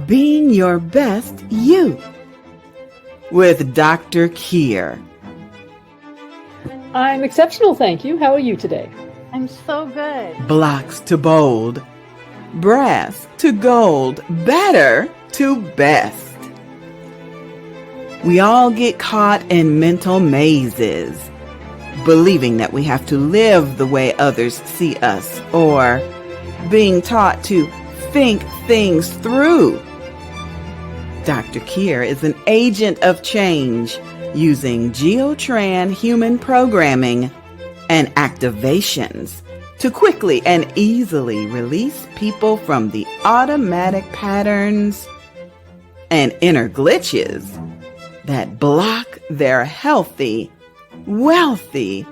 Being Your Best You with Dr. Keir. I'm exceptional, thank you. How are you today? I'm so good. Blocks to bold, brass to gold, better to best. We all get caught in mental mazes, believing that we have to live the way others see us, or being taught to think things through. Dr. Keir is an agent of change using Geotran human programming and activations to quickly and easily release people from the automatic patterns and inner glitches that block their healthy, wealthy,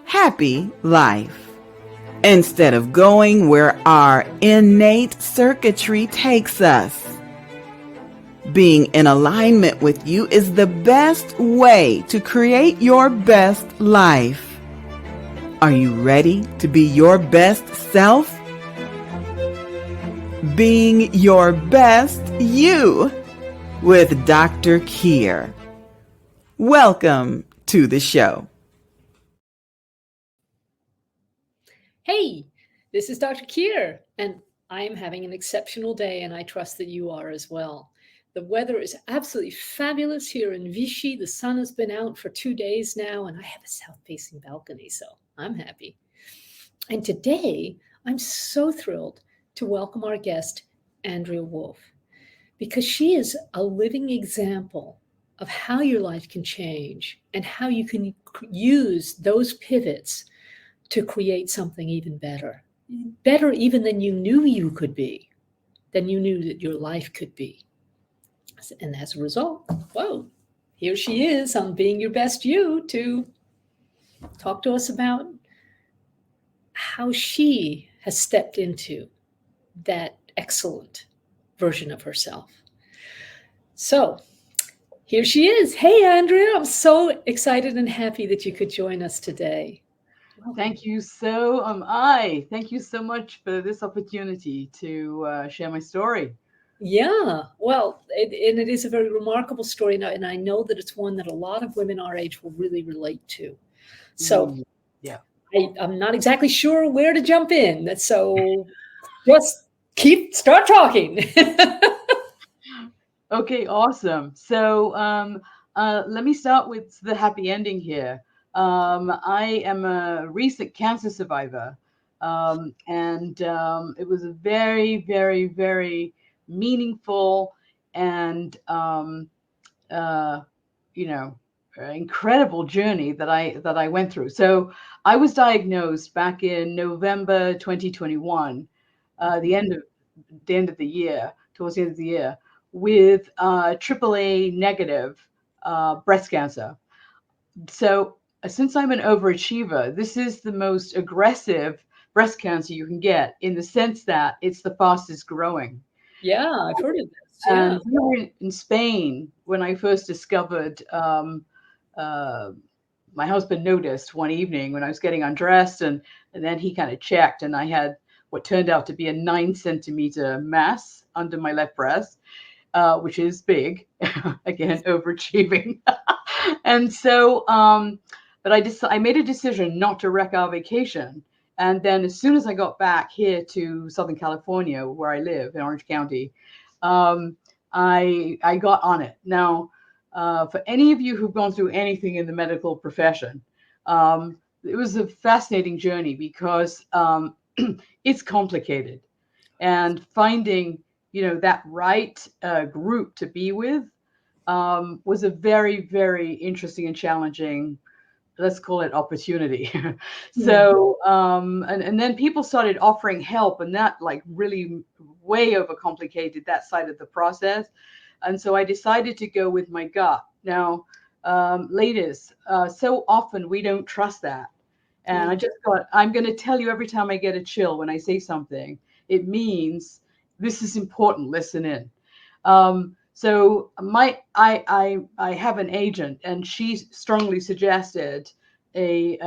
happy life. Instead of going where our innate circuitry takes us. Being in alignment with you is the best way to create your best life. Are you ready to be your best self? Being Your Best You with Dr. Keir. Welcome to the show. Hey, this is Dr. Keir, and I am having an exceptional day, and I trust that you are as well. The weather is absolutely fabulous here in Vichy. The sun has been out for 2 days now, and I have a south-facing balcony, so I'm happy. And today, I'm so thrilled to welcome our guest, Andrea Woolf, because she is a living example of how your life can change and how you can use those pivots to create something even better. Better even than you knew you could be, than you knew that your life could be. And as a result, whoa, here she is on Being Your Best You to talk to us about how she has stepped into that excellent version of herself. So here she is. Hey, Andrea, I'm so excited and happy that you could join us today. Thank you. So am I. Thank you so much for this opportunity to share my story. Yeah, well, it is a very remarkable story now, and I know that it's one that a lot of women our age will really relate to. So yeah, I'm not exactly sure where to jump in. So just start talking. Okay, awesome. So let me start with the happy ending here. I am a recent cancer survivor, and it was a very, very, very meaningful and incredible journey that I went through. So I was diagnosed back in November 2021, the end of the year, towards the end of the year, with AAA negative breast cancer. So since I'm an overachiever, this is the most aggressive breast cancer you can get, in the sense that it's the fastest growing. Yeah, I've heard of this. Yeah. And we were in Spain when I first discovered. My husband noticed one evening when I was getting undressed, and then he kind of checked, and I had what turned out to be a 9-centimeter mass under my left breast, which is big. Again, overachieving. And so, but I made a decision not to wreck our vacation. And then as soon as I got back here to Southern California, where I live in Orange County, I got on it. Now, for any of you who've gone through anything in the medical profession, it was a fascinating journey, because it's complicated, and finding that right group to be with was a very, very interesting and challenging, let's call it, opportunity. So and then people started offering help, and that really way overcomplicated that side of the process. And so I decided to go with my gut. Now, ladies, so often we don't trust that. And I just thought, I'm going to tell you every time I get a chill when I say something, it means this is important. Listen in. So I have an agent, and she strongly suggested a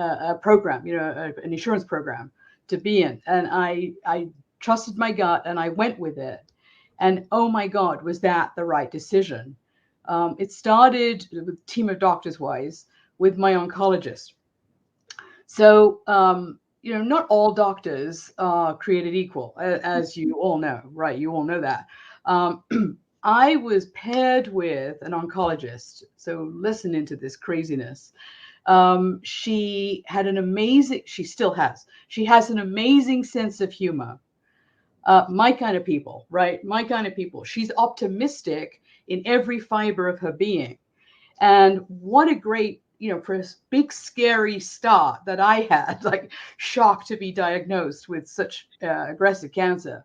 program, an insurance program to be in, and I trusted my gut and I went with it, and oh my God, was that the right decision? It started with a team of doctors wise with my oncologist. So not all doctors are created equal, as you all know, right? You all know that. Um, I was paired with an oncologist. So listen into this craziness. She had an amazing, she still has, she has an amazing sense of humor. My kind of people, right? My kind of people. She's optimistic in every fiber of her being. And what a great, for a big, scary start that I had, like shocked to be diagnosed with such aggressive cancer.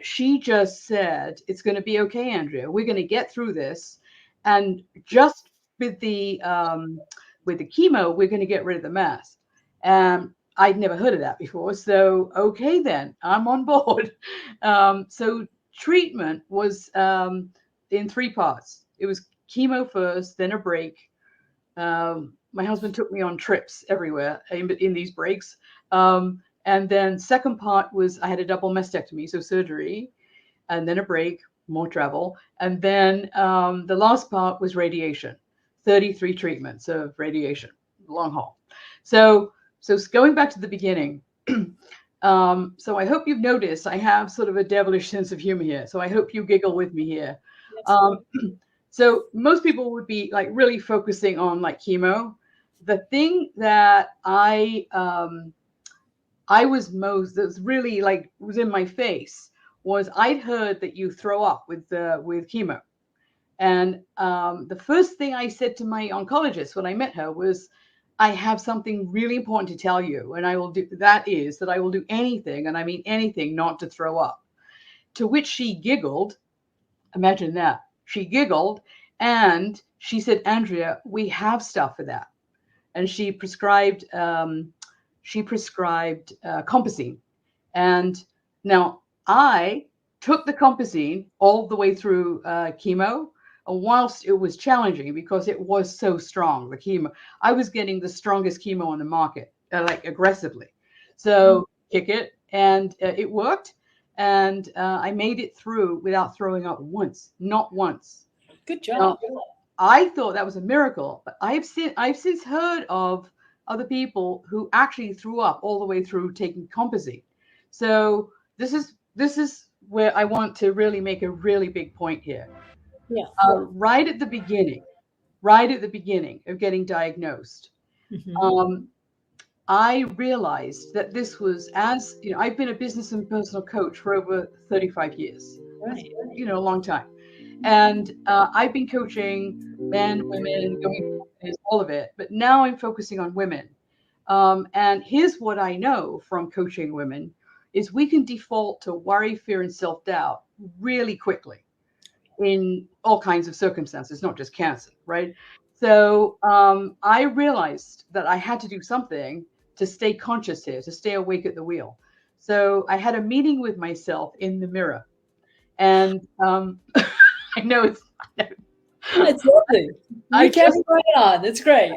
She just said, it's going to be okay, Andrea. We're going to get through this. And just with the chemo, we're going to get rid of the mass. I'd never heard of that before. So, okay, then I'm on board. So treatment was in three parts. It was chemo first, then a break. My husband took me on trips everywhere in these breaks. And then second part was I had a double mastectomy, so surgery, and then a break, more travel. And then the last part was radiation, 33 treatments of radiation, long haul. So going back to the beginning, so I hope you've noticed I have sort of a devilish sense of humor here. So I hope you giggle with me here. So most people would be like really focusing on like chemo. The thing that I was most, that's really like was in my face, was I'd heard that you throw up with chemo. And the first thing I said to my oncologist when I met her was, I have something really important to tell you, and I will do that is that I will do anything, and I mean anything, not to throw up. To which she giggled. Imagine that. She giggled and she said, Andrea, we have stuff for that. And she prescribed Compazine. And now I took the Compazine all the way through chemo. And whilst it was challenging because it was so strong, the chemo, I was getting the strongest chemo on the market, like aggressively. So kick it, and it worked. And I made it through without throwing up once, not once. Good job. Now, I thought that was a miracle, but I've since heard of other people who actually threw up all the way through taking Compazine. So this is where I want to really make a really big point here. Yeah. Right at the beginning of getting diagnosed, I realized that this was, as you know, I've been a business and personal coach for over 35 years. Right. A long time. And I've been coaching men, women, going all of it, but now I'm focusing on women. And here's what I know from coaching women is we can default to worry, fear, and self-doubt really quickly in all kinds of circumstances, not just cancer, right? So I realized that I had to do something to stay conscious here, to stay awake at the wheel. So I had a meeting with myself in the mirror. And I know it's lovely. You kept right on. That's great.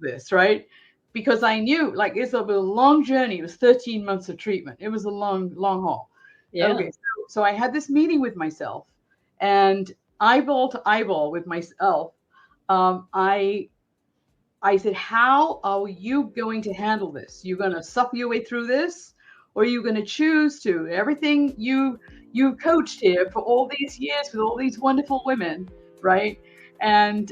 this, right? Because I knew like it's a long journey. It was 13 months of treatment. It was a long haul. Yeah. Okay. So I had this meeting with myself, and eyeball to eyeball with myself, I said, how are you going to handle this? You're going to suffer your way through this, or are you going to choose to? Everything you coached here for all these years with all these wonderful women, right? And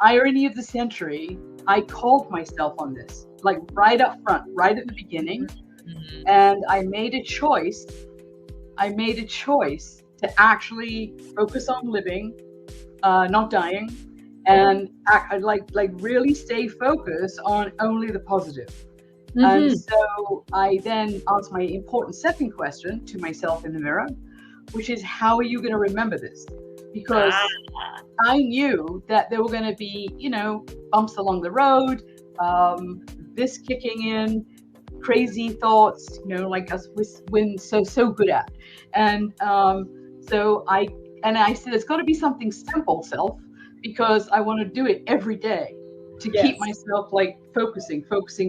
irony of the century, I called myself on this, like right up front, right at the beginning. And I made a choice. To actually focus on living, not dying, and like really stay focused on only the positive. And so I then asked my important second question to myself in the mirror, which is, how are you going to remember this? Because I knew that there were going to be, bumps along the road, this kicking in, crazy thoughts, like us we're so good at. And so I and I said, it's got to be something simple, self, because I want to do it every day to keep myself like focusing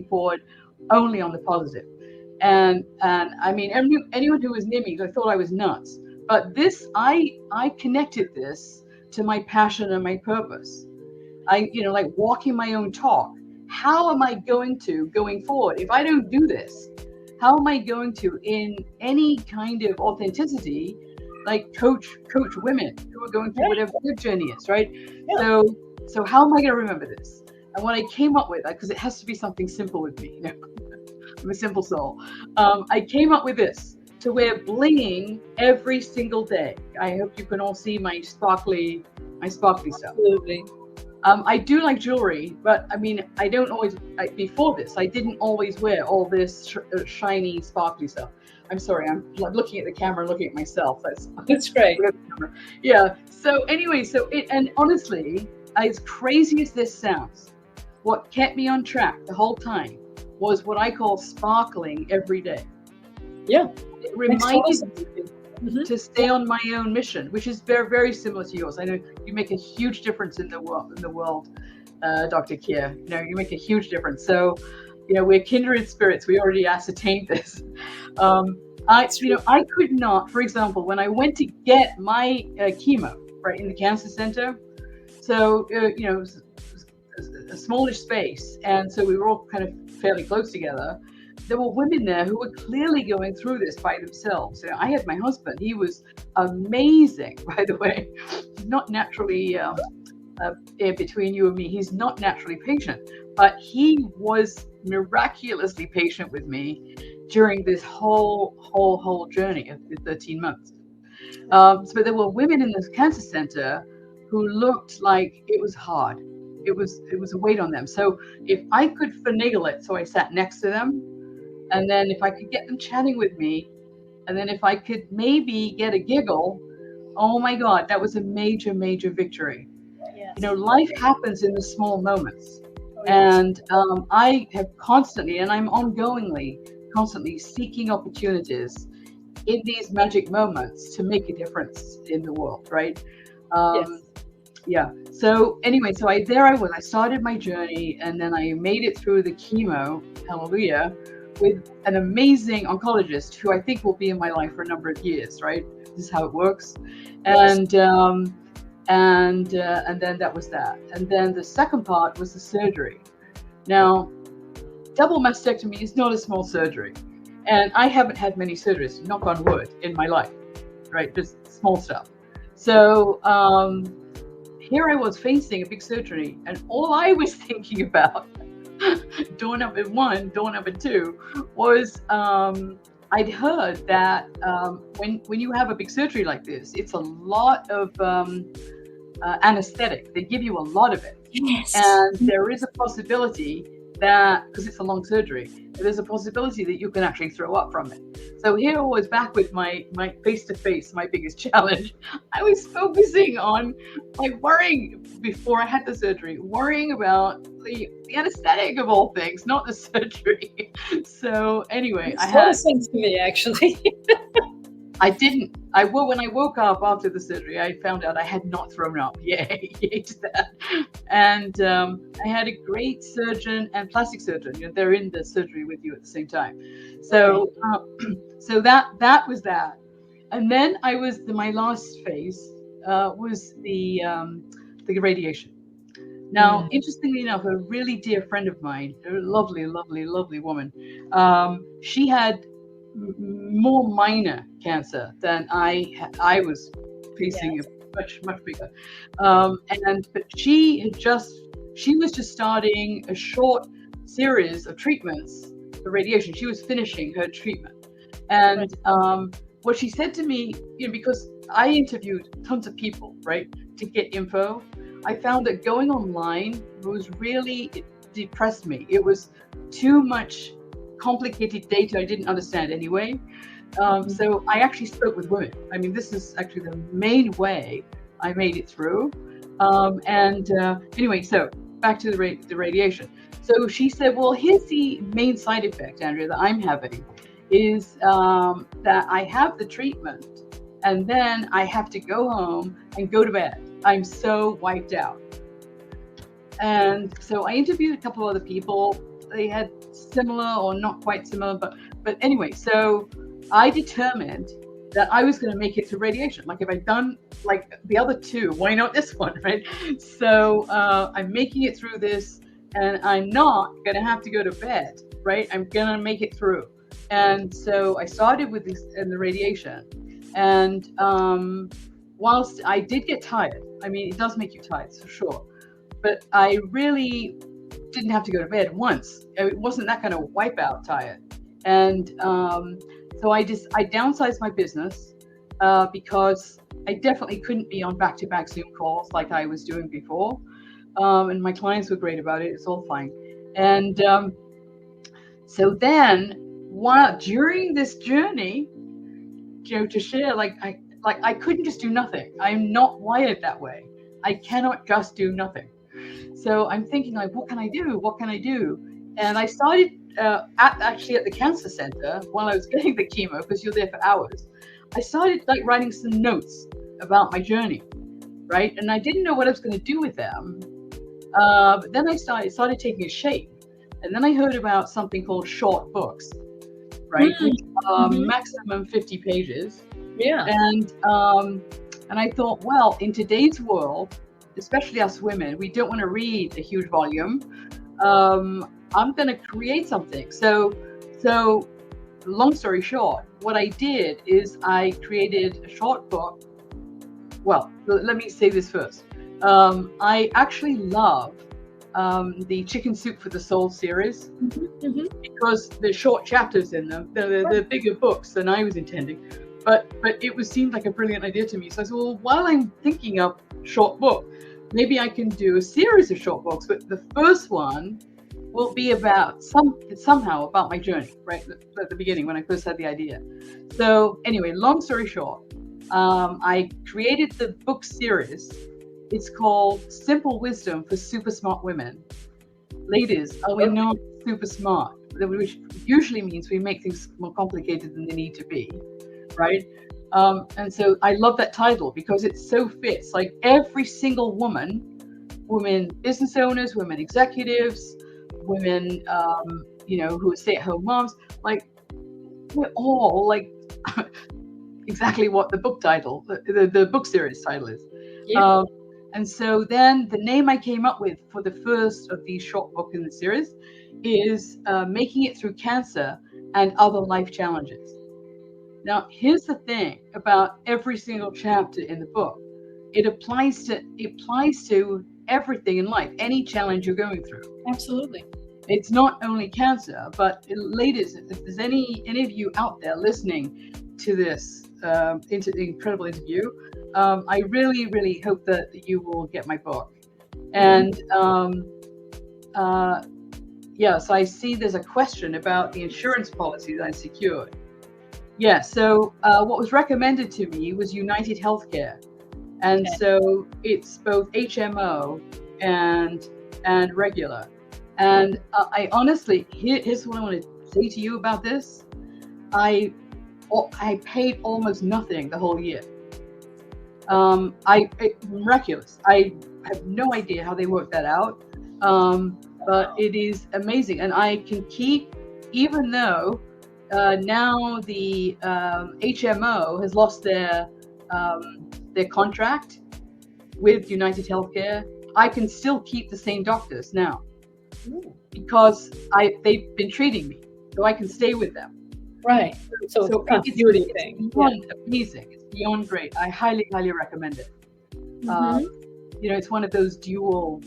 forward only on the positive. And I mean, anyone who was near me, I thought I was nuts. But this, I connected this to my passion and my purpose. Like walking my own talk. How am I going forward? If I don't do this, how am I going to, in any kind of authenticity, like coach women who are going through whatever their journey is, right? Yeah. So how am I going to remember this? And what I came up with, because it has to be something simple with me, I'm a simple soul. I came up with this: to wear blinging every single day. I hope you can all see my sparkly stuff. Absolutely. I do like jewelry, but I mean, I don't always. Before this, I didn't always wear all this shiny, sparkly stuff. I'm sorry, I'm looking at the camera, looking at myself. That's great. Yeah. So anyway, and honestly, as crazy as this sounds, what kept me on track the whole time was what I call sparkling every day. Yeah. It reminded me to stay on my own mission, which is very, very similar to yours. I know you make a huge difference in the world, Dr. Kier. You make a huge difference. So, we're kindred spirits. We already ascertained this. I could not, for example, when I went to get my chemo, right, in the cancer center. So, a smallish space. And so we were all kind of fairly close together. There were women there who were clearly going through this by themselves. I had my husband. He was amazing, by the way. He's not naturally, between you and me, he's not naturally patient, but he was miraculously patient with me during this whole journey of the 13 months. So there were women in this cancer center who looked like it was hard. It was a weight on them. So if I could finagle it, so I sat next to them, and then if I could get them chatting with me, and then if I could maybe get a giggle, oh my God, that was a major, major victory. Yes. Life happens in the small moments. Oh, yes. And I have constantly, and I'm constantly seeking opportunities in these magic moments to make a difference in the world, right? Yes. Yeah. So anyway, I started my journey, and then I made it through the chemo, hallelujah, with an amazing oncologist who I think will be in my life for a number of years, right? This is how it works. And then that was that. And then the second part was the surgery. Now, double mastectomy is not a small surgery. And I haven't had many surgeries, knock on wood, in my life, right? Just small stuff. So, here I was facing a big surgery, and all I was thinking about, door number 1, door number 2, was I'd heard that when you have a big surgery like this, it's a lot of anesthetic. They give you a lot of it. Yes. And there is a possibility that, because it's a long surgery, there's a possibility that you can actually throw up from it. So here I was back with my face-to-face, my biggest challenge. I was focusing on worrying before I had the surgery, worrying about the anesthetic of all things, not the surgery. So anyway, I had things to me actually. I didn't. When I woke up after the surgery, I found out I had not thrown up. Yay to that. And I had a great surgeon and plastic surgeon. They're in the surgery with you at the same time. So so that was that. And then my last phase was the radiation. Now, interestingly enough, a really dear friend of mine, a lovely, lovely, lovely woman, she had more minor cancer than I was facing. Yes. much bigger, but she was just starting a short series of treatments for radiation. She was finishing her treatment, and what she said to me, because I interviewed tons of people, right, to get info, I found that going online it depressed me. It was too much complicated data I didn't understand anyway. So I actually spoke with women. I mean, this is actually the main way I made it through. Anyway, so back to the radiation. So she said, well, here's the main side effect, Andrea, that I'm having is that I have the treatment and then I have to go home and go to bed. I'm so wiped out. And so I interviewed a couple of other people. They had similar or not quite similar, but anyway, so I determined that I was going to make it to radiation. Like if I'd done like the other two, why not this one, right? So I'm making it through this, and I'm not going to have to go to bed, right? I'm going to make it through. And so I started with this in the radiation, and whilst I did get tired, I mean, it does make you tired for sure, but I really didn't have to go to bed once. It wasn't that kind of wipeout tired. And so I downsized my business because I definitely couldn't be on back-to-back Zoom calls like I was doing before. And my clients were great about it. It's all fine. And so then, during this journey, to share, I couldn't just do nothing. I'm not wired that way. I cannot just do nothing. So I'm thinking, like, what can I do? What can I do? And I started actually at the cancer center while I was getting the chemo, because you're there for hours. I started like writing some notes about my journey, right? And I didn't know what I was going to do with them. But then I started taking shape. And then I heard about something called short books, right? Which are maximum 50 pages. Yeah. And I thought, well, in today's world, especially us women, we don't want to read a huge volume. I'm going to create something. So long story short, what I did is I created a short book. Well, let me say this first. I actually love the Chicken Soup for the Soul series because there's short chapters in them. They're bigger books than I was intending. But it seemed like a brilliant idea to me. So I said, well, while I'm thinking of short book, maybe I can do a series of short books. But the first one will be about somehow about my journey, right? At the beginning when I first had the idea. So anyway, long story short, I created the book series. It's called Simple Wisdom for Super Smart Women. Ladies, are we not super smart? Which usually means we make things more complicated than they need to be. Right? And so I love that title because it so fits. Like every single women business owners, women executives, women, who are stay-at-home moms, like we're all like exactly what the book title, the book series title is. Yeah. And so then the name I came up with for the first of these short books in the series is Making It Through Cancer and Other Life Challenges. Now, here's the thing about every single chapter in the book. It applies to everything in life, any challenge you're going through. Absolutely. It's not only cancer, but ladies, if there's any of you out there listening to this incredible interview, I really, really hope that you will get my book. And so I see there's a question about the insurance policy that I secured. Yeah, so what was recommended to me was United Healthcare. And so it's both HMO and regular. And I honestly, here's what I want to say to you about this. I paid almost nothing the whole year. Miraculous. I have no idea how they worked that out. But it is amazing. And I can keep, even though now the HMO has lost their contract with United Healthcare, I can still keep the same doctors now because they've been treating me, so I can stay with them. Right. So it's a continuity thing. It's beyond amazing. It's beyond great. I highly, highly recommend it. It's one of those dual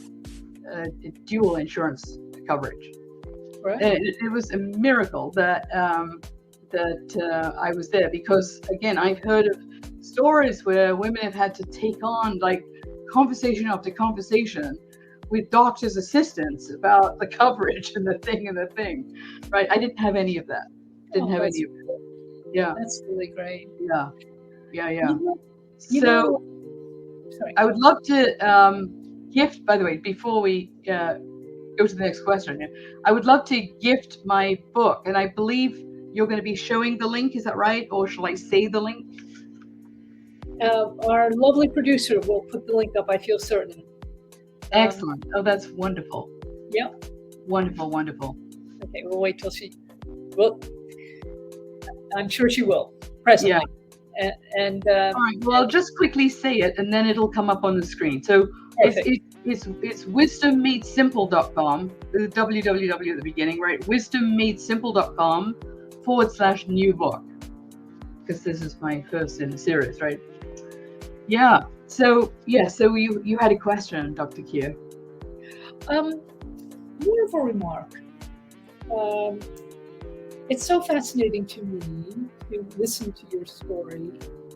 insurance coverage. Right. It was a miracle that I was there because, again, I've heard of stories where women have had to take on like conversation after conversation with doctors' assistants about the coverage and the thing, right? I didn't have any of that. Yeah. That's really great. Yeah. Sorry. I would love to gift, by the way, before we go to the next question, I would love to gift my book, and I believe you're going to be showing the link. Is that right? Or shall I say the link? Our lovely producer will put the link up, I feel certain. Excellent. Oh, that's wonderful. Yep. Wonderful, wonderful. Okay, we'll wait till she. Well, I'm sure she will presently. Yeah. And All right. Well, I'll just quickly say it, and then it'll come up on the screen. So it's wisdommadesimple.com. The www at the beginning, right? wisdommadesimple.com/new book. Because this is my first in the series, right? Yeah. So you had a question, Dr. Q. More of a remark. It's so fascinating to me to listen to your story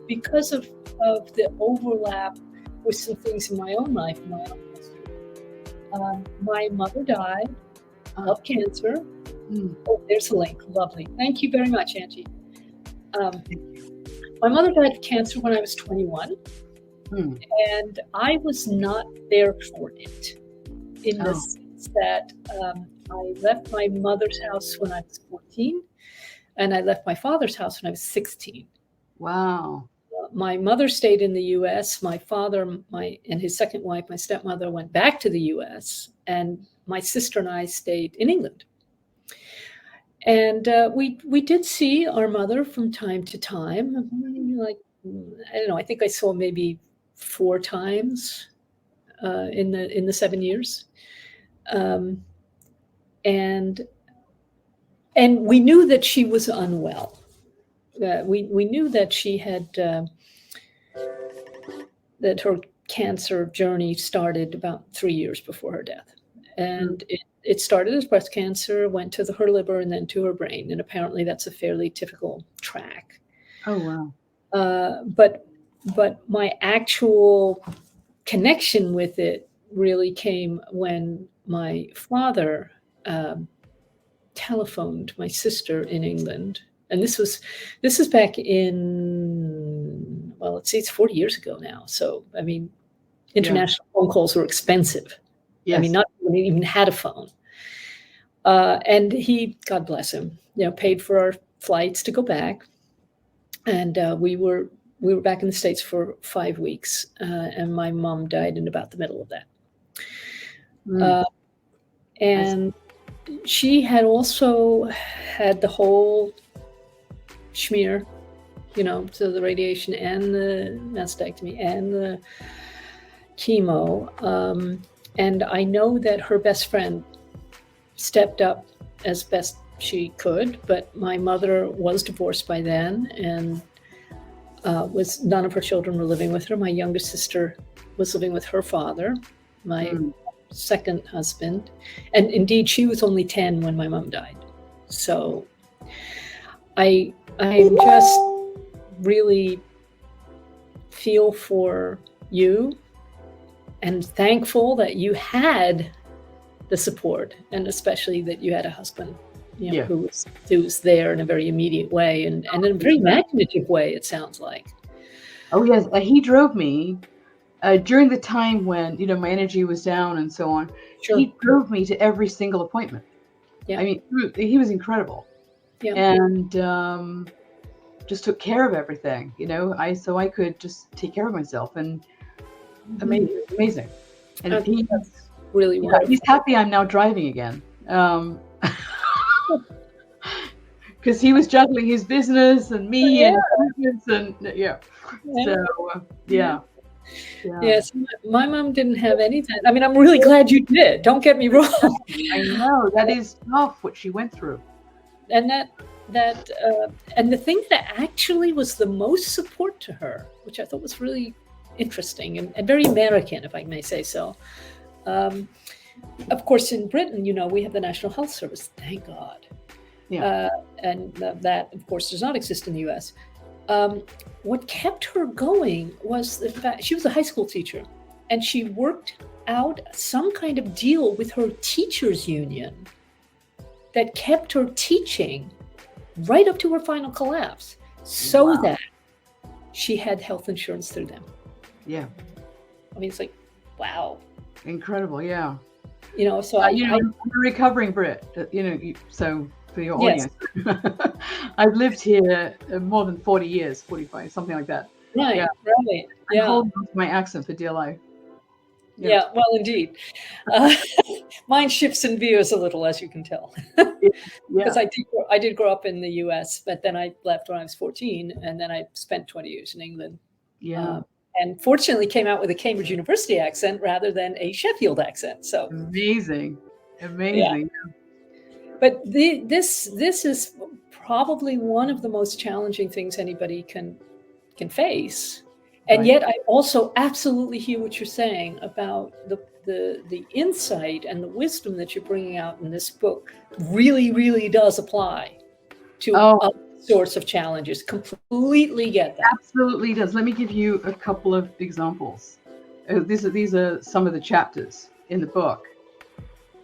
because of the overlap with some things in my own life, my own history. My mother died of cancer. Oh, there's a link. Lovely. Thank you very much, Angie. My mother died of cancer when I was 21, and I was not there for it in the sense that I left my mother's house when I was 14, and I left my father's house when I was 16. Wow. My mother stayed in the U.S. My father, and his second wife, my stepmother, went back to the U.S., and my sister and I stayed in England. And we did see our mother from time to time. Like, I don't know, I think I saw maybe 4 times in the 7 years. And we knew that she was unwell. We knew that she had that her cancer journey started about 3 years before her death, and it started as breast cancer, went to her liver, and then to her brain, and apparently that's a fairly typical track. Oh wow! But my actual connection with it really came when my father telephoned my sister in England, and this is back in, well, let's see, it's 40 years ago now. So I mean, international phone calls were expensive. Yes. I mean, not even had a phone. And he, God bless him, paid for our flights to go back, and we were back in the States for 5 weeks, and my mom died in about the middle of that. And she had also had the whole schmear, so the radiation and the mastectomy and the chemo. And I know that her best friend stepped up as best she could, but my mother was divorced by then, and none of her children were living with her. My youngest sister was living with her father, my second husband, and indeed she was only 10 when my mom died. So I just really feel for you and thankful that you had the support, and especially that you had a husband who was there in a very immediate way and in a very imaginative way, it sounds like. Oh yes, he drove me during the time when my energy was down and so on. Sure. He drove me to every single appointment. Yeah. I mean, he was incredible. Yeah. And just took care of everything. So I could just take care of myself, and amazing. And that's really wonderful. He's happy I'm now driving again. Because he was juggling his business and me and Yes, my mom didn't have any time. I mean, I'm really glad you did. Don't get me wrong. I know that is tough what she went through. And and the thing that actually was the most support to her, which I thought was really interesting and very American, if I may say so. Of course, in Britain, we have the National Health Service, thank God. Yeah. And that, of course, does not exist in the U.S. What kept her going was the fact she was a high school teacher, and she worked out some kind of deal with her teachers' union that kept her teaching right up to her final collapse, so that she had health insurance through them. Yeah. I mean, it's like, wow. Incredible, yeah. So I'm a recovering Brit, so for your audience. I've lived here more than 40 years, 45, something like that. Yeah. Right, right. I'm Yeah. holding on to my accent for dear life. Yeah, well, indeed. Uh, mine shifts and veers a little, as you can tell, Yeah. because Yeah. I did grow up in the U.S., but then I left when I was 14, and then I spent 20 years in England. Yeah. And fortunately came out with a Cambridge University accent rather than a Sheffield accent. So, Amazing. yeah. Amazing. But this is probably one of the most challenging things anybody can face. And Right. yet I also absolutely hear what you're saying about the insight and the wisdom that you're bringing out in this book really, really does apply to Oh, other sorts of challenges. Completely get that. absolutely does. Let me give you a couple of examples. These are some of the chapters in the book.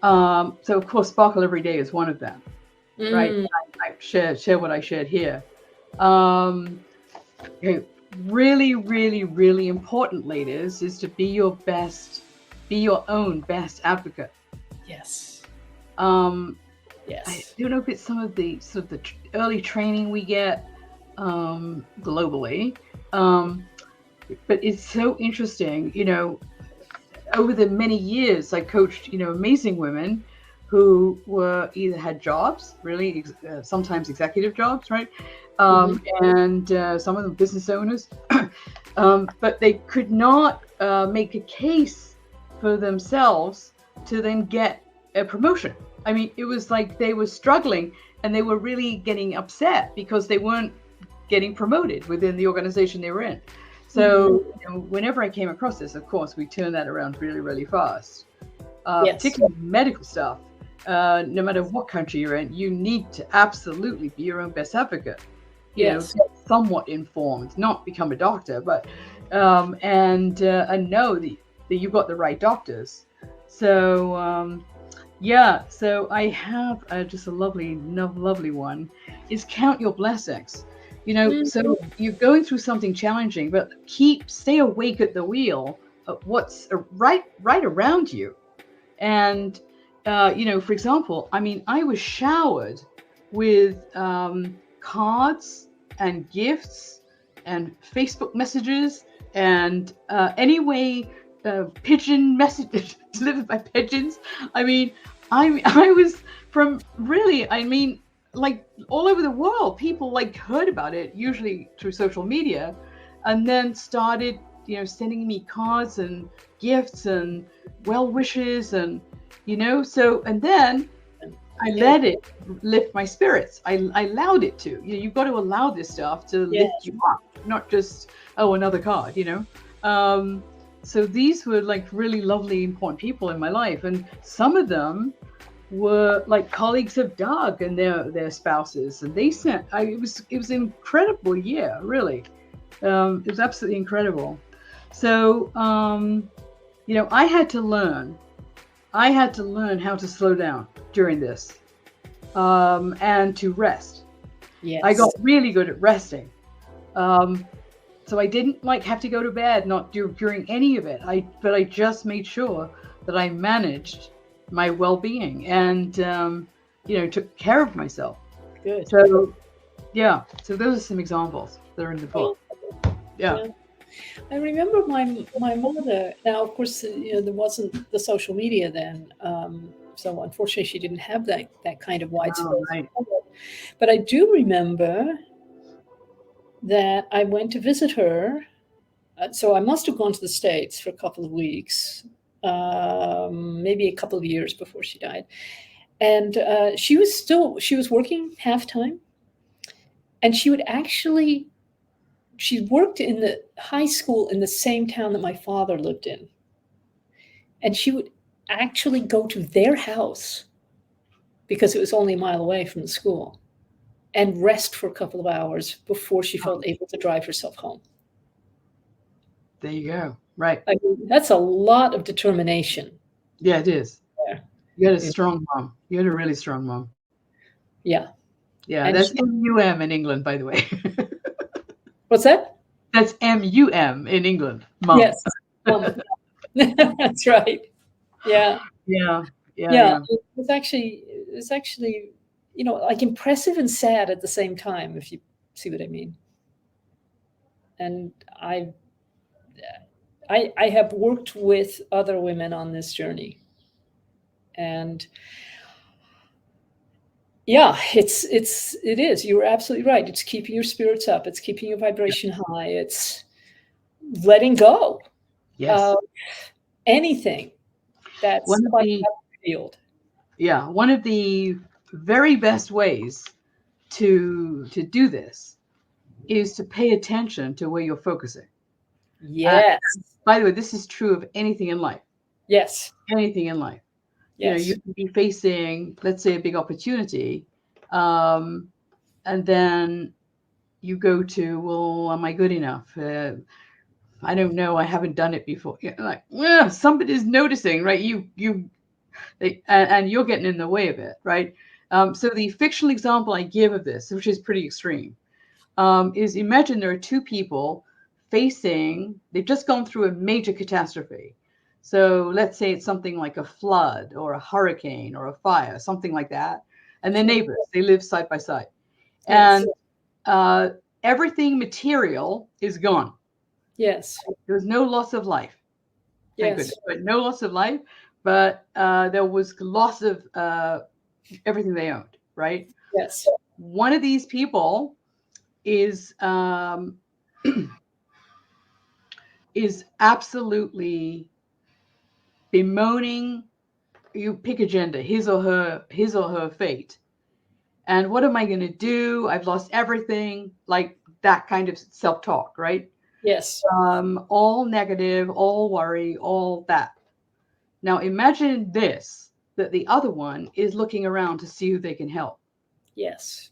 So of course, Sparkle Every Day is one of them, right? I share what I shared here. Okay, really, really, really important, ladies, is to be your own best advocate. Yes. I Yes. don't know if it's some of the sort of the early training we get globally, but it's so interesting. Over the many years, I coached amazing women who were either had jobs, really sometimes executive jobs, right, and some of them business owners, but they could not make a case for themselves to then get a promotion. I mean, it was like they were struggling and they were really getting upset because they weren't getting promoted within the organization they were in. So whenever I came across this, of course, we turned that around really, really fast. Yes. Particularly medical stuff. No matter what country you're in, you need to absolutely be your own best advocate. Yes. Get somewhat informed, not become a doctor, but and know that you've got the right doctors. So so I have just a lovely one. Is count your blessings. So you're going through something challenging, but stay awake at the wheel of what's right around you. And for example, I mean, I was showered with cards and gifts and Facebook messages and anyway pigeon messages delivered by pigeons. I mean, I was from really, I mean, like all over the world, people like heard about it, usually through social media, and then started, sending me cards and gifts and well wishes and, so, and then I let it lift my spirits. I allowed it to. You've got to allow this stuff to lift you up, not just, another card, So these were like really lovely, important people in my life. And some of them were like colleagues of Doug and their spouses. And they sent, it was an incredible year, really. It was absolutely incredible. So, I had to learn how to slow down during this and to rest. Yes. I got really good at resting. So I didn't have to go to bed, not during any of it. But I just made sure that I managed my well-being and, took care of myself. Good. So, yeah. So those are some examples that are in the book. Yeah. I remember my mother. Now, of course, there wasn't the social media then, so unfortunately, she didn't have that kind of widespread. Oh, right. But I do remember that I went to visit her. So I must have gone to the States for a couple of weeks, maybe a couple of years before she died, and she was working half-time, and she worked in the high school in the same town that my father lived in. And she would actually go to their house because it was only a mile away from the school and rest for a couple of hours before she felt able to drive herself home. There you go. Right. I mean, that's a lot of determination. Yeah, it is. Yeah. You had a strong mom. You had a really strong mom. Yeah. Yeah, And that's MUM in England, by the way. What's that? That's MUM in England, mom. Yes. That's right. Yeah. Yeah. It was actually, like impressive and sad at the same time, if you see what I mean. and I have worked with other women on this journey, and yeah, it is. You're absolutely right. It's keeping your spirits up. It's keeping your vibration high. It's letting go Yes. of anything that's One of quite the field. Yeah, one of the very best ways to do this is to pay attention to where you're focusing. Yes. By the way, this is true of anything in life. Yes. Anything in life. Yes. You can be facing, let's say, a big opportunity, and then you go to, well, am I good enough? I don't know. I haven't done it before. Like, yeah, somebody's noticing, right? And you're getting in the way of it, right? So the fictional example I give of this, which is pretty extreme, is imagine there are two people they've just gone through a major catastrophe. So let's say it's something like a flood or a hurricane or a fire, something like that. And they're neighbors, they live side by side. Yes. And everything material is gone. Yes. There's no loss of life. Thank Yes. goodness. But no loss of life, but there was loss of everything they owned, right? Yes. One of these people is is absolutely bemoaning, you pick a gender, his or her fate. And what am I going to do? I've lost everything, like that kind of self-talk, right? Yes. All negative, all worry, all that. Now imagine this, that the other one is looking around to see who they can help. Yes.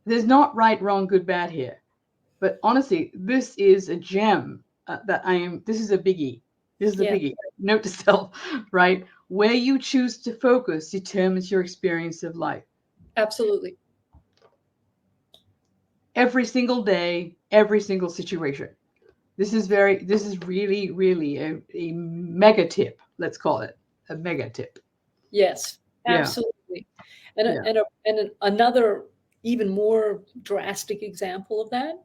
There's not right, wrong, good, bad here. But honestly, this is a gem this is a biggie. This is a biggie. Note to self, right? Where you choose to focus determines your experience of life. Absolutely. Every single day, every single situation. This is really, really a mega tip. Let's call it a mega tip. Yes, absolutely. Yeah. And another even more drastic example of that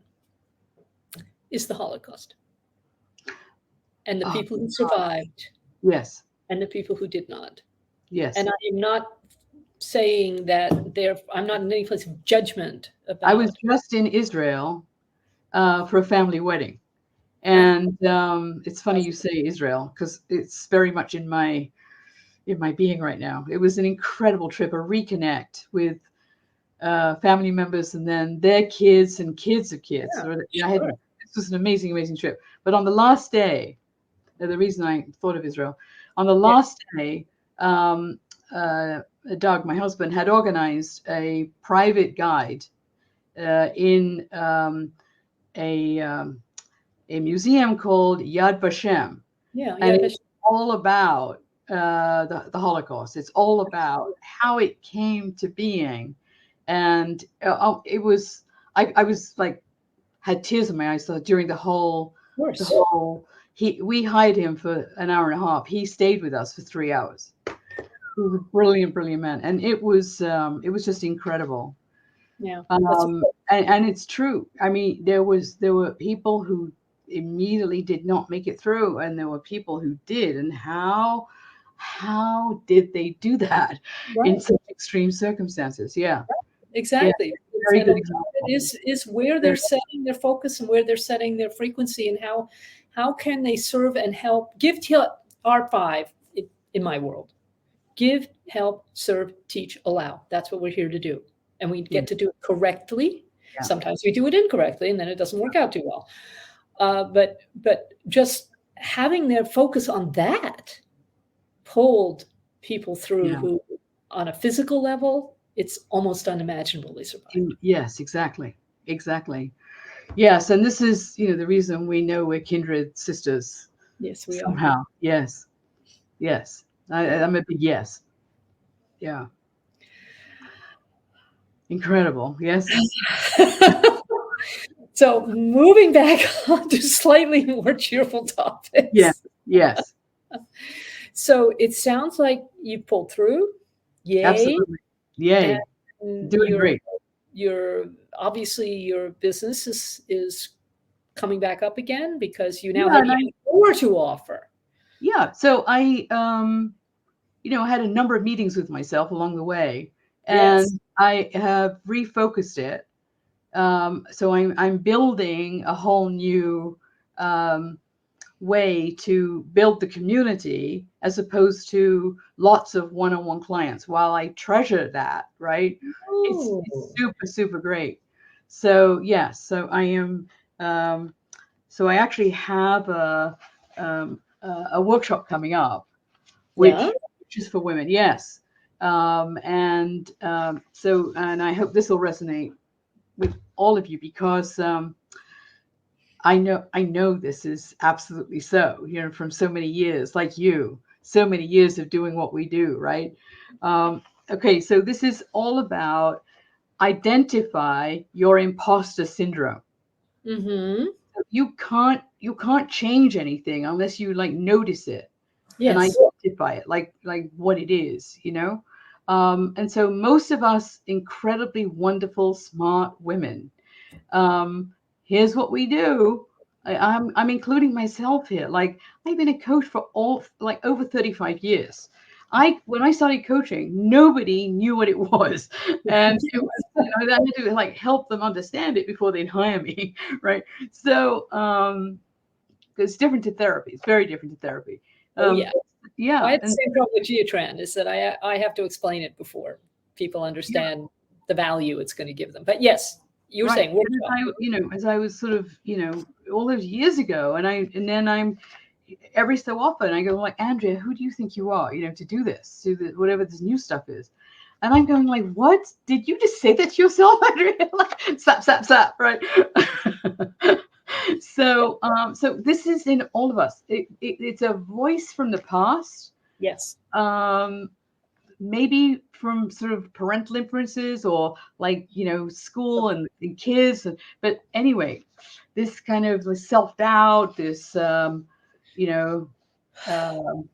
is the Holocaust. And the people who survived. Yes. And the people who did not. Yes. And I am not saying that I'm not in any place of judgment about. I was just in Israel for a family wedding. And it's funny you say Israel, because it's very much in my being right now. It was an incredible trip, a reconnect with family members and then their kids and kids of kids. This was an amazing, amazing trip. But on the last day, the reason I thought of Israel, on the last day, Doug, my husband, had organized a private guide in a museum called Yad Vashem. Yeah, and it's all about the Holocaust. It's all about how it came to being. And it was, I was like, had tears in my eyes during the whole, we hired him for an hour and a half. He stayed with us for 3 hours. He was a brilliant, brilliant man. And it was just incredible. Yeah. And it's true. I mean, there were people who immediately did not make it through, and there were people who did. And how did they do that in such extreme circumstances? Yeah. Exactly. Yeah, very good is where they're setting their focus and where they're setting their frequency, and how can they serve and help. Give, R5 in my world. Give, help, serve, teach, allow. That's what we're here to do. And we get to do it correctly. Yeah. Sometimes we do it incorrectly, and then it doesn't work out too well. But just having their focus on that pulled people through who, on a physical level, it's almost unimaginable they survived. Yes, exactly. Yes, and this is, the reason we know we're kindred sisters. Yes, we somehow. Yes. I'm a big yes. Yeah. Incredible. Yes. So moving back on to slightly more cheerful topics. Yes. So it sounds like you pulled through. Yay. Absolutely. Yay. Doing great. You're obviously your business is coming back up again because you now Yeah, have and even more to offer. so I had a number of meetings with myself along the way, Yes. and I have refocused it. So I'm building a whole new um, way to build the community as opposed to lots of one-on-one clients. While I treasure that, right? It's Oh, super, super great. So yes, so I am. So I actually have a workshop coming up, yeah. which is for women. Yes, and I hope this will resonate with all of you because I know this is absolutely so. From so many years, like you, so many years of doing what we do, right? Okay, so this is all about identify your imposter syndrome. Mm-hmm. You can't change anything unless you like notice it and Yes. identify it like what it is. And so most of us incredibly wonderful smart women, um, here's what we do. I'm including myself here. Like I've been a coach for over 35 years. When I started coaching, nobody knew what it was, and it was I had to like help them understand it before they'd hire me, right? So it's different to therapy. It's very different to therapy. Oh, yeah. I Yeah, had the and same problem with Geotran is that I have to explain it before people yeah, understand the value it's going to give them. But yes, you were right. saying And workshop. as I was sort of all those years ago, and then I'm every so often I go like, Andrea, who do you think you are, to do this, whatever this new stuff is. And I'm going like, what? Did you just say that to yourself, Andrea? Like, slap, slap, slap, right? So this is in all of us. It's a voice from the past, Yes. um, maybe from sort of parental influences or like, school and kids. But anyway, this kind of self-doubt, this, you know, um,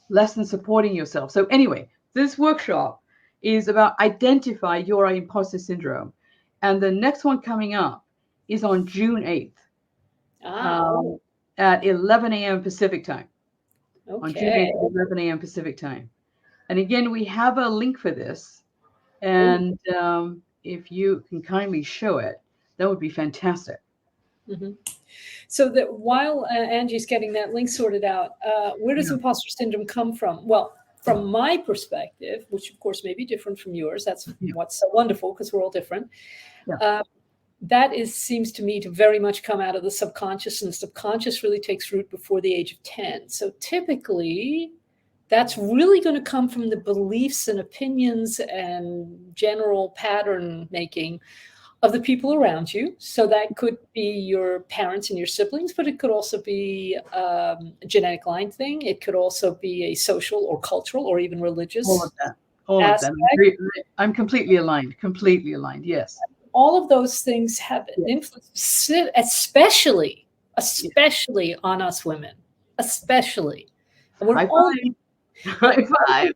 less than supporting yourself. So anyway, this workshop is about identify your imposter syndrome. And the next one coming up is on June 8th, Ah, um, at 11 a.m. Pacific time. On June okay. 8th at 11 a.m. Pacific time. And again, we have a link for this. Oh, And if you can kindly show it, that would be fantastic. mhm. So that while Angie's getting that link sorted out, where does Yeah. imposter syndrome come from? Well, from my perspective, which of course may be different from yours, that's Yeah. what's so wonderful because we're all different. Yeah. Uh, that seems to me to very much come out of the subconscious, and the subconscious really takes root before the age of 10. So typically, that's really going to come from the beliefs and opinions and general pattern making of the people around you. So that could be your parents and your siblings, but it could also be a genetic line thing. It could also be a social or cultural or even All of religious that. All of them. aspect. I'm completely aligned. Completely aligned. Yes. All of those things have an Yeah. influence, especially, Yeah. especially on us women, especially. And we're High only, five. yeah, High five.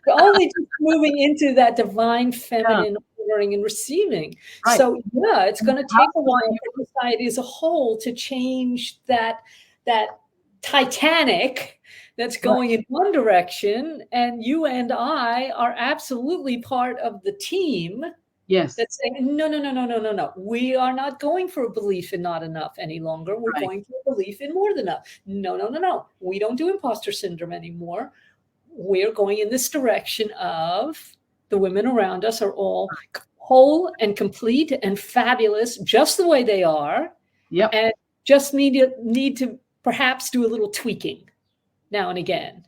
we're only just moving into that divine Yeah. feminine ordering and receiving. Right. So yeah, it's And going to how take a while for society as a whole to change that Titanic that's right. going in one direction, and you and I are absolutely part of the team Yes. that's saying, no, no, no, no, no, no, no. We are not going for a belief in not enough any longer. We're Right. going for a belief in more than enough. No, no, no, no. We don't do imposter syndrome anymore. We're going in this direction of the women around us are all whole and complete and fabulous, just the way they are, Yep. and just need to perhaps do a little tweaking now and again.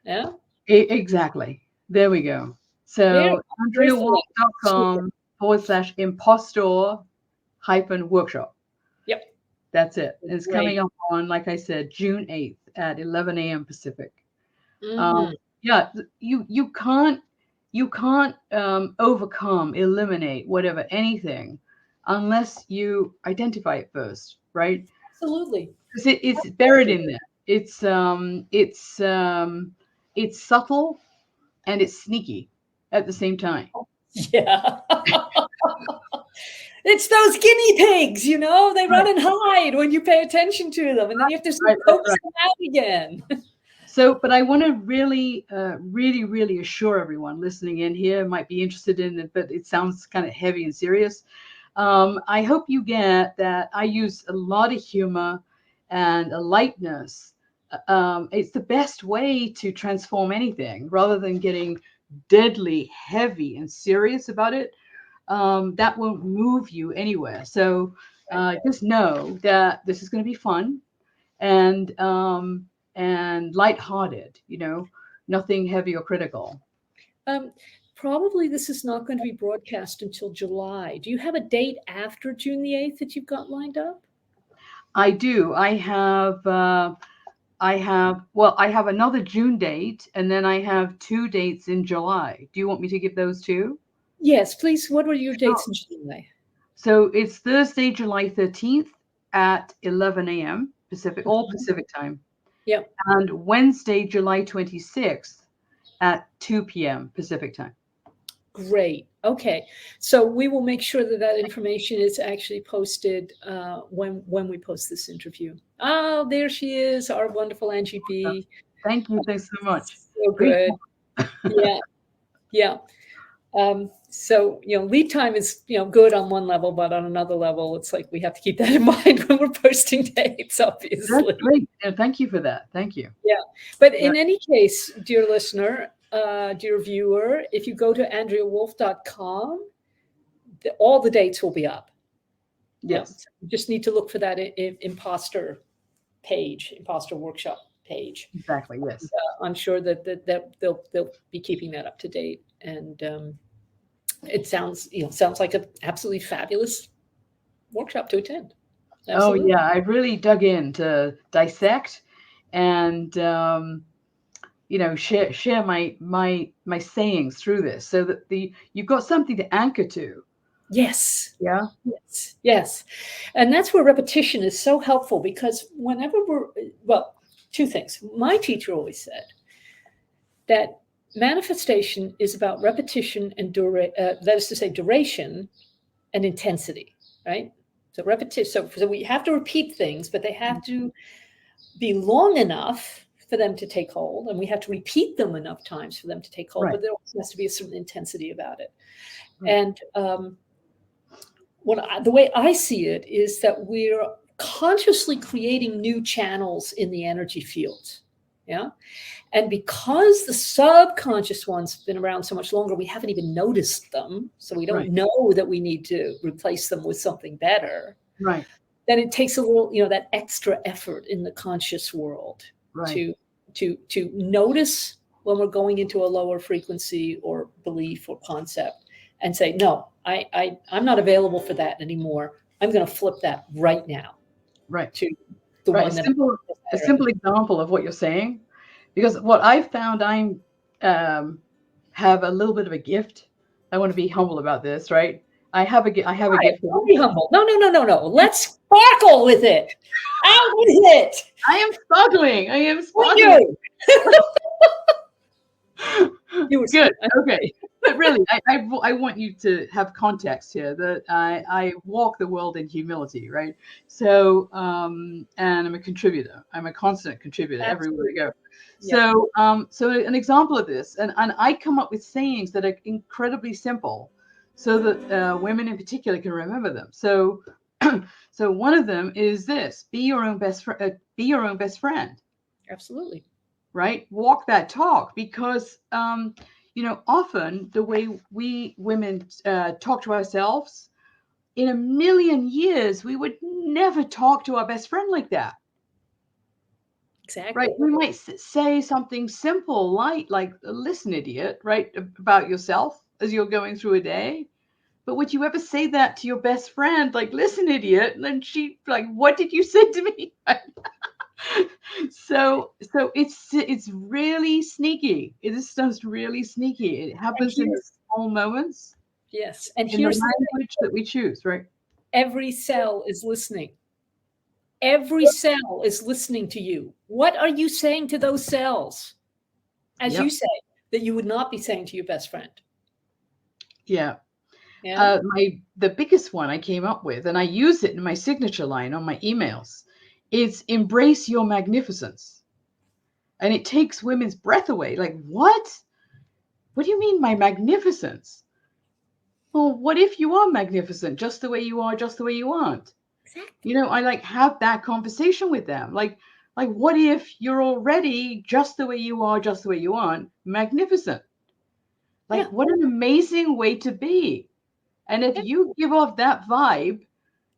Yeah, Exactly. There we go. there. So There's the link. AndreaWolf.com/impostor-workshop. Yep. That's it. It's Great. coming up on, like I said, June 8th at 11 a.m. Pacific. Um, Hmm. yeah, you can't overcome, eliminate, whatever, anything, unless you identify it first, right? Absolutely. Because it's buried in there. It's subtle and it's sneaky at the same time. Yeah. It's those guinea pigs, they run and hide when you pay attention to them, and then you have to coax them out again. So, but I want to really, really assure everyone listening in here might be interested in it, but it sounds kind of heavy and serious. I hope you get that I use a lot of humor and a lightness. It's the best way to transform anything rather than getting deadly heavy and serious about it. That won't move you anywhere. So just know that this is going to be fun and lighthearted, nothing heavy or critical. Probably this is not going to be broadcast until July. Do you have a date after June the 8th that you've got lined up? I do. I have another June date, and then I have 2 dates in July. Do you want me to give those too? Yes, please. What were your dates in July? So it's Thursday, July 13th at 11 a.m. Pacific, all Pacific time. Yep. And Wednesday, July 26th at 2 p.m. Pacific time. Great. Okay. So we will make sure that information is actually posted when we post this interview. Oh, there she is, our wonderful Angie B. Thank you. Thanks so much. So good. Yeah. Yeah. So, lead time is, good on one level, but on another level, it's like we have to keep that in mind when we're posting dates, obviously. That's great. Yeah, thank you for that. Thank you. Yeah. But in any case, dear listener, dear viewer, if you go to andreawoolf.com, all the dates will be up. Yes. You just need to look for that imposter workshop page. Exactly. Yes. I'm sure that they'll be keeping that up to date. And it sounds like an absolutely fabulous workshop to attend. Absolutely. Oh yeah, I really dug in to dissect and share my sayings through this, so that you've got something to anchor to. Yes. Yeah. Yes. And that's where repetition is so helpful, because whenever two things. My teacher always said that manifestation is about repetition and that is to say duration and intensity, right? So repetition. So we have to repeat things, but they have to be long enough for them to take hold, and we have to repeat them enough times for them to take hold. Right. But there also has to be a certain intensity about it. Right. And the way I see it is that we're consciously creating new channels in the energy field. Yeah. And because the subconscious ones have been around so much longer, we haven't even noticed them. So we don't know that we need to replace them with something better. Right. Then it takes a little, that extra effort in the conscious world to notice when we're going into a lower frequency or belief or concept and say, no, I'm not available for that anymore. I'm going to flip that right now. Right. To the one that a simple example of what you're saying, because what I've found, I have a little bit of a gift. I want to be humble about this, right? I have a gift. Don't be humble. No. Let's sparkle with it. Out with it. I am sparkling. You were good. Okay. But really, I want you to have context here that I walk the world in humility, right? So, and I'm a contributor. I'm a constant contributor. Absolutely. Everywhere I go. Yeah. So an example of this, and I come up with sayings that are incredibly simple, so that women in particular can remember them. So, so one of them is this: be your own best friend. Absolutely. Right? Walk that talk, because often the way we women talk to ourselves, in a million years, we would never talk to our best friend like that. Exactly. Right? We might say something simple, light, like, listen, idiot, right? About yourself as you're going through a day. But would you ever say that to your best friend? Like, listen, idiot. And then she like, what did you say to me? So it's really sneaky. It is just really sneaky. It happens in small moments. Yes. And in here's the language that we choose, right? Every cell is listening. Every cell is listening to you. What are you saying to those cells? As you say, that you would not be saying to your best friend. Yeah. Yeah. The biggest one I came up with, and I use it in my signature line on my emails, is embrace your magnificence. And it takes women's breath away. Like, what? What do you mean my magnificence? Well, what if you are magnificent just the way you are, just the way you aren't? Exactly. I like have that conversation with them. Like what if you're already just the way you are, just the way you aren't, magnificent? Like, Yeah. what an amazing way to be. And if Yeah. you give off that vibe,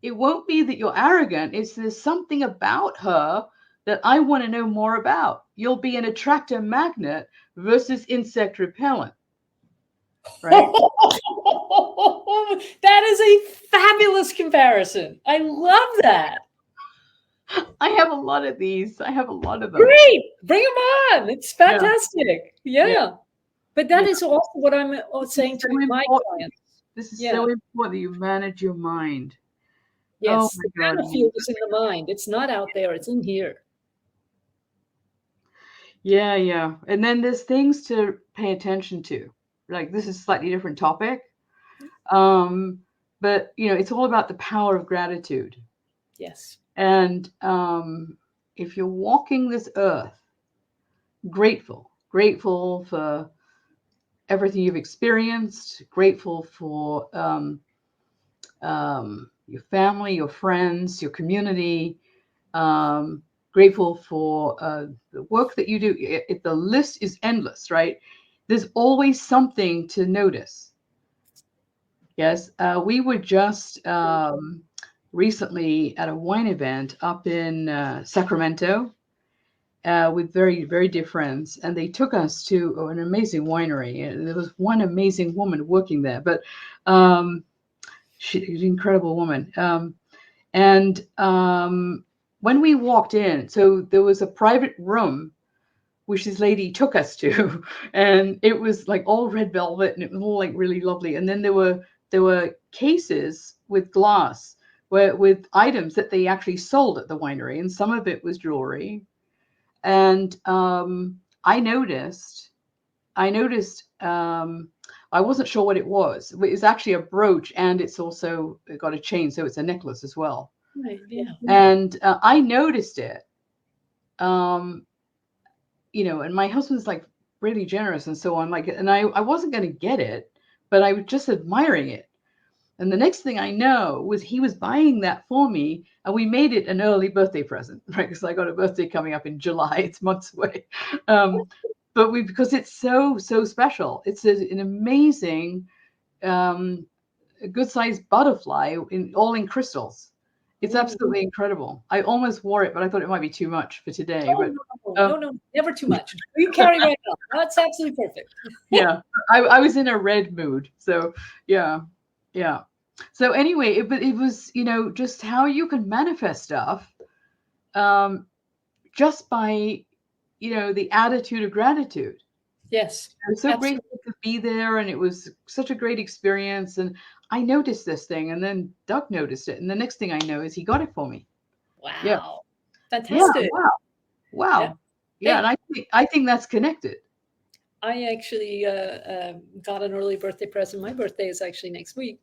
it won't be that you're arrogant. It's there's something about her that I want to know more about. You'll be an attractor magnet versus insect repellent, right? That is a fabulous comparison. I love that. I have a lot of these. I have a lot of them. Great. Bring them on. It's Yeah. fantastic. Yeah. Yeah. But that Yeah. is also what I'm saying to my clients. This is Yeah. so important that you manage your mind. Yes. Oh The my God. battlefield is in the mind. It's not out there. It's in here. Yeah, yeah. And then there's things to pay attention to. Like, this is a slightly different topic. But it's all about the power of gratitude. Yes. And if you're walking this earth grateful for everything you've experienced, grateful for your family, your friends, your community, grateful for the work that you do. If the list is endless, right? There's always something to notice. Yes, we were just recently at a wine event up in Sacramento with very, very dear friends, and they took us to an amazing winery. And there was one amazing woman working there, but she's an incredible woman. And when we walked in, so there was a private room which this lady took us to, and it was like all red velvet, and it was all like really lovely. And then there were cases with glass with items that they actually sold at the winery, and some of it was jewelry. And I noticed. I wasn't sure what it was. It's actually a brooch, and it's also got a chain, so it's a necklace as well. Right. Yeah. And I noticed it. And my husband's like really generous and so on. Like, and I wasn't going to get it, but I was just admiring it. And the next thing I know was he was buying that for me, and we made it an early birthday present, right? Because I got a birthday coming up in July. It's months away. But because it's so special. It's an amazing, good sized butterfly all in crystals. It's absolutely incredible. I almost wore it, but I thought it might be too much for today. Oh, no, never too much. You carry right on. That's absolutely perfect. Yeah, I was in a red mood. So yeah. So anyway, it was, just how you can manifest stuff just by, the attitude of gratitude. Yes. I'm so grateful to be there, and it was such a great experience. And I noticed this thing, and then Doug noticed it, and the next thing I know is he got it for me. Wow. Yeah. Fantastic. Yeah. Wow. Yeah. Hey. And I think that's connected. I actually got an early birthday present. My birthday is actually next week.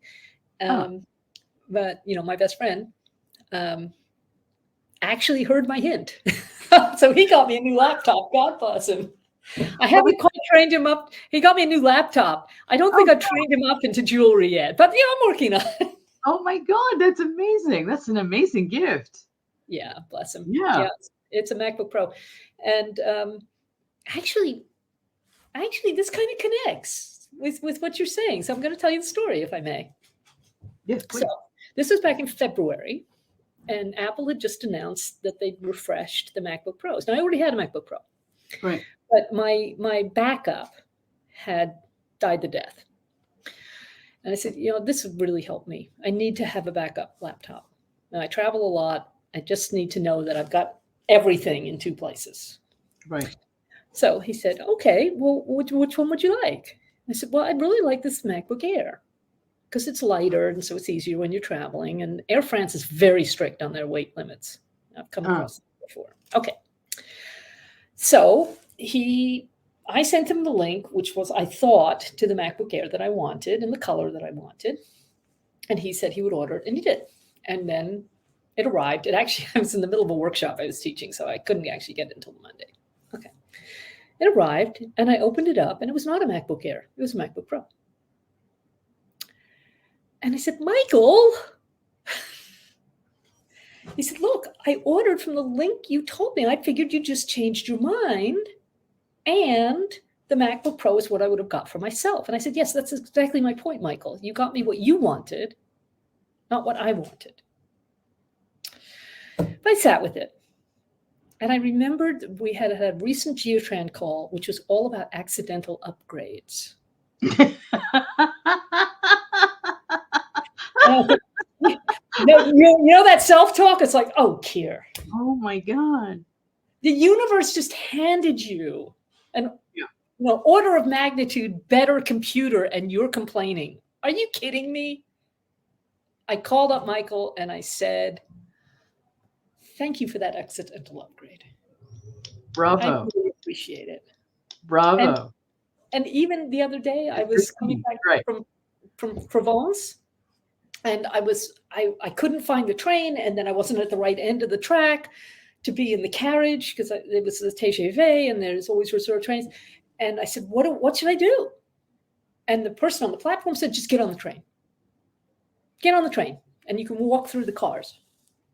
But, my best friend actually heard my hint. So he got me a new laptop. God bless him. I haven't quite trained him up. He got me a new laptop. I don't think I've trained him up into jewelry yet, but I'm working on it. Oh my God, that's amazing. That's an amazing gift. Yeah, bless him. Yeah. It's a MacBook Pro. And actually, this kind of connects with what you're saying. So I'm going to tell you the story, if I may. Yes, please. So this was back in February, and Apple had just announced that they'd refreshed the MacBook Pros. Now, I already had a MacBook Pro. Right. But my backup had died to death. And I said, this would really help me. I need to have a backup laptop. Now, I travel a lot. I just need to know that I've got everything in two places. Right. So he said, okay, well, which one would you like? I said, well, I'd really like this MacBook Air because it's lighter, and so it's easier when you're traveling. And Air France is very strict on their weight limits. I've come across that before. Okay. So I sent him the link, which was, I thought, to the MacBook Air that I wanted and the color that I wanted. And he said he would order it, and he did. And then it arrived. It actually, I was in the middle of a workshop I was teaching, so I couldn't actually get it until Monday. Okay. It arrived, and I opened it up, and it was not a MacBook Air. It was a MacBook Pro. And I said, Michael, he said, look, I ordered from the link you told me. I figured you just changed your mind. And the MacBook Pro is what I would have got for myself. And I said, yes, that's exactly my point, Michael. You got me what you wanted, not what I wanted. But I sat with it. And I remembered we had a recent Geotran call, which was all about accidental upgrades. You know that self-talk? It's like, oh, Keir. Oh my God. The universe just handed you an order of magnitude better computer, and you're complaining. Are you kidding me? I called up Michael and I said, thank you for that accidental upgrade. Bravo. I really appreciate it. Bravo. And even the other day, I was coming back from Provence, and I couldn't find the train, and then I wasn't at the right end of the track to be in the carriage because it was the TGV, and there's always reserved trains. And I said, what should I do? And the person on the platform said, just get on the train. Get on the train, and you can walk through the cars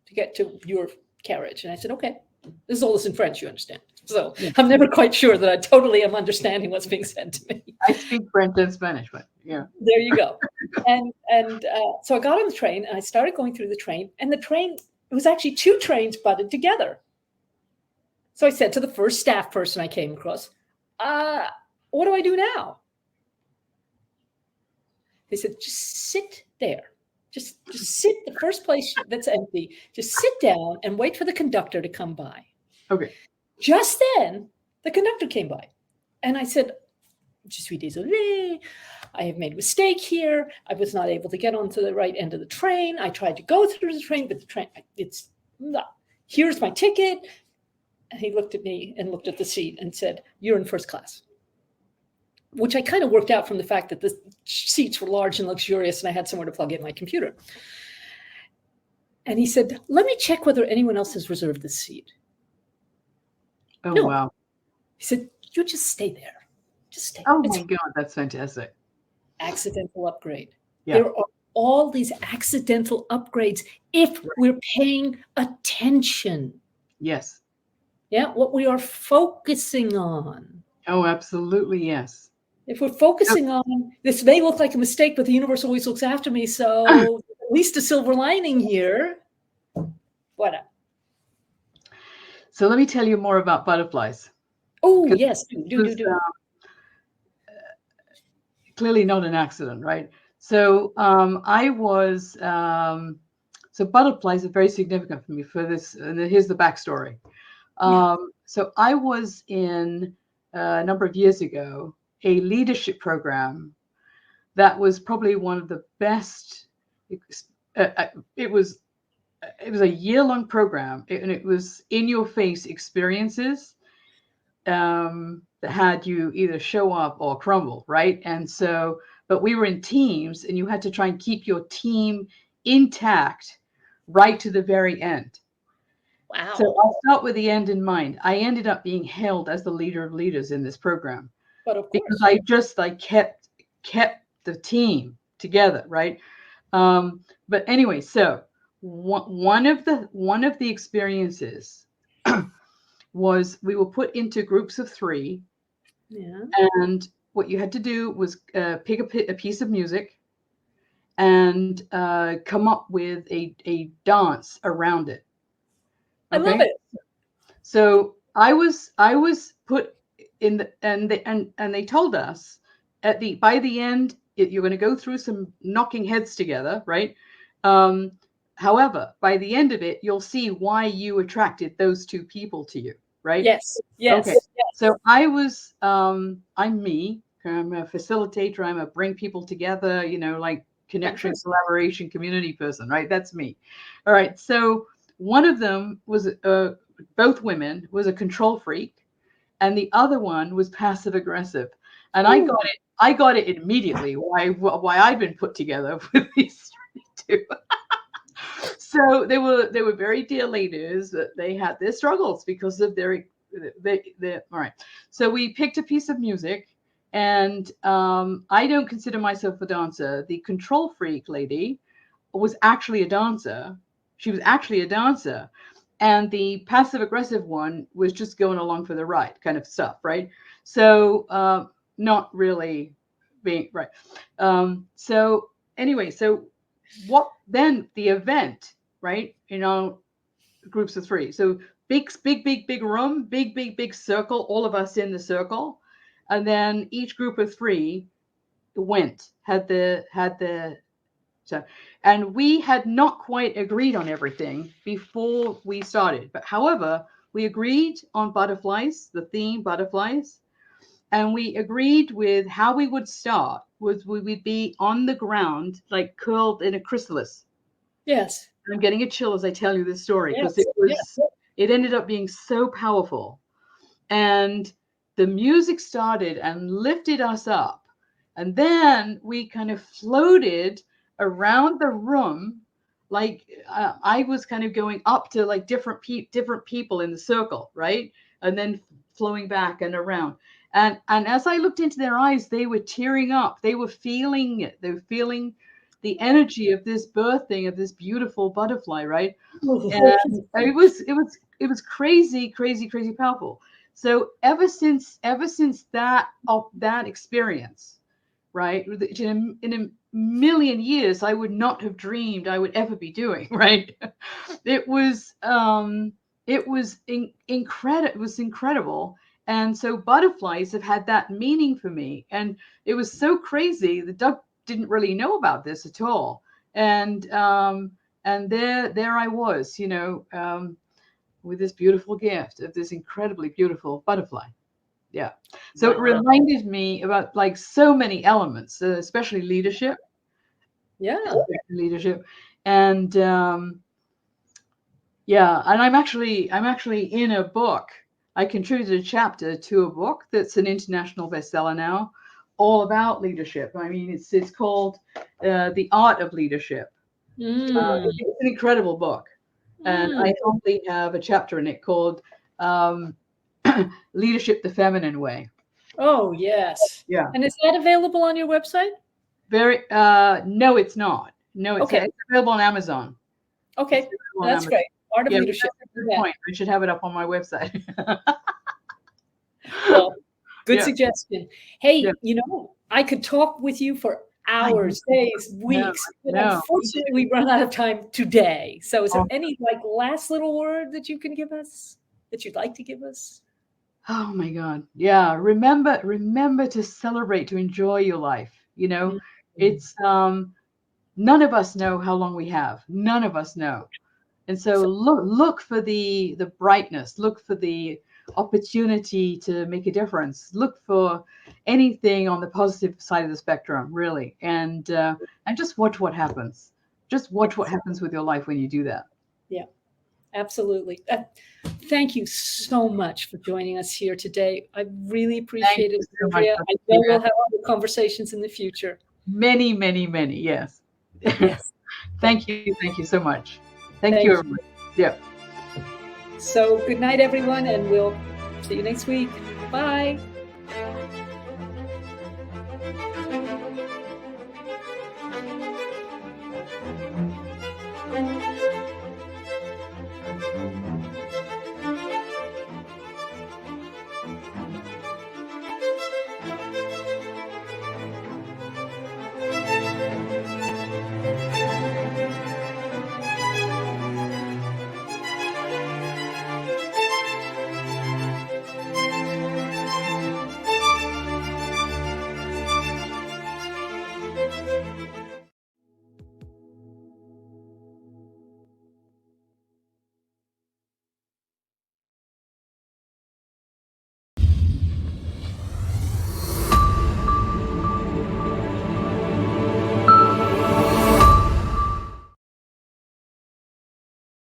to get to your carriage. And I said, okay. This is all this in French, you understand. So I'm never quite sure that I totally am understanding what's being said to me. I speak French and Spanish, but yeah. There you go. And so I got on the train, and I started going through the train. And the train, it was actually two trains butted together. So I said to the first staff person I came across, what do I do now? They said, just sit there. Just sit the first place that's empty. Just sit down and wait for the conductor to come by. Okay. Just then, the conductor came by. And I said, Je suis désolé. I have made a mistake here. I was not able to get onto the right end of the train. I tried to go through the train, but the train, here's my ticket. And he looked at me and looked at the seat and said, you're in first class. Which I kind of worked out from the fact that the seats were large and luxurious, and I had somewhere to plug in my computer. And he said, let me check whether anyone else has reserved this seat. Oh, no. Wow. He said, you just stay there. Just stay. Oh, my God. That's fantastic. Accidental upgrade. Yeah. There are all these accidental upgrades if we're paying attention. Yes. Yeah, what we are focusing on. Oh, absolutely, yes. If we're focusing on, this may look like a mistake, but the universe always looks after me, so at least a silver lining here. What? So let me tell you more about butterflies. Oh, yes, do. Clearly not an accident, right? So I was, so butterflies are very significant for me for this, and here's the backstory. So I was in, a number of years ago, a leadership program that was probably one of the best. It was a year-long program, and it was in-your-face experiences that had you either show up or crumble, right? And so, but we were in teams, and you had to try and keep your team intact right to the very end. Wow. So I'll start with the end in mind. I ended up being hailed as the leader of leaders in this program. But of course. Because I kept the team together, right? But anyway, so one of the experiences was we were put into groups of 3. Yeah. And what you had to do was pick a piece of music and come up with a dance around it. Okay? I love it. So I was put in the, and they told us by the end you're going to go through some knocking heads together, right? However, by the end of it, you'll see why you attracted those 2 people to you, right? Yes. Okay. Yes. So I was, I'm me. I'm a facilitator. I'm a bring people together, like connection, collaboration, community person, right? That's me. All right. So one of them was both women, was a control freak, and the other one was passive aggressive. And Ooh. I got it immediately why I'd been put together with these two. So they were very dear leaders, but they had their struggles because of their all right. So we picked a piece of music, and I don't consider myself a dancer. The control freak lady was actually a dancer. She was actually a dancer. And the passive aggressive one was just going along for the ride kind of stuff, right? So not really being right. So anyway, so what then the event, right? Groups of three. So big room, big circle, all of us in the circle. And then each group of three had the so, and we had not quite agreed on everything before we started. But however, we agreed on butterflies, the theme butterflies, and we agreed with how we would start. We would be on the ground, like curled in a chrysalis. Yes. I'm getting a chill as I tell you this story because Yes. it ended up being so powerful. And the music started and lifted us up. And then we kind of floated around the room, like I was kind of going up to like different people in the circle, right? And then flowing back and around. And as I looked into their eyes, they were tearing up. They were feeling it. They were feeling the energy of this birthing of this beautiful butterfly, right? And it was crazy, crazy powerful. So ever since that experience, right, in a million years, I would not have dreamed I would ever be doing, right? It was incredible. It was incredible. And so butterflies have had that meaning for me. And it was so crazy. The duck didn't really know about this at all. And there I was, with this beautiful gift of this incredibly beautiful butterfly. Yeah. So it reminded me about like so many elements, especially leadership. Yeah. Leadership. And yeah, and I'm actually in a book. I contributed a chapter to a book that's an international bestseller now, all about leadership. I mean, it's called The Art of Leadership. It's an incredible book. And I only have a chapter in it called Leadership the Feminine Way. Oh, yes. Yeah. And is that available on your website? No, it's not. No, it's available on Amazon. Okay, that's great. Art of Leadership. Good point. I should have it up on my website. Well, good suggestion. Hey, I could talk with you for hours, days, weeks, but unfortunately we run out of time today. So is there any last little word that you can give us, that you'd like to give us? Oh my God. Yeah. Remember to celebrate, to enjoy your life. It's none of us know how long we have. None of us know. And so look for the brightness, look for the opportunity to make a difference, look for anything on the positive side of the spectrum, really. And just watch what happens. Just watch what happens with your life when you do that. Yeah, absolutely. Thank you so much for joining us here today. I really appreciate it, Andrea. I know we'll have other conversations in the future. Many, yes. Yes. Thank you so much. Thank you, everybody. Yeah. So good night, everyone, and we'll see you next week. Bye.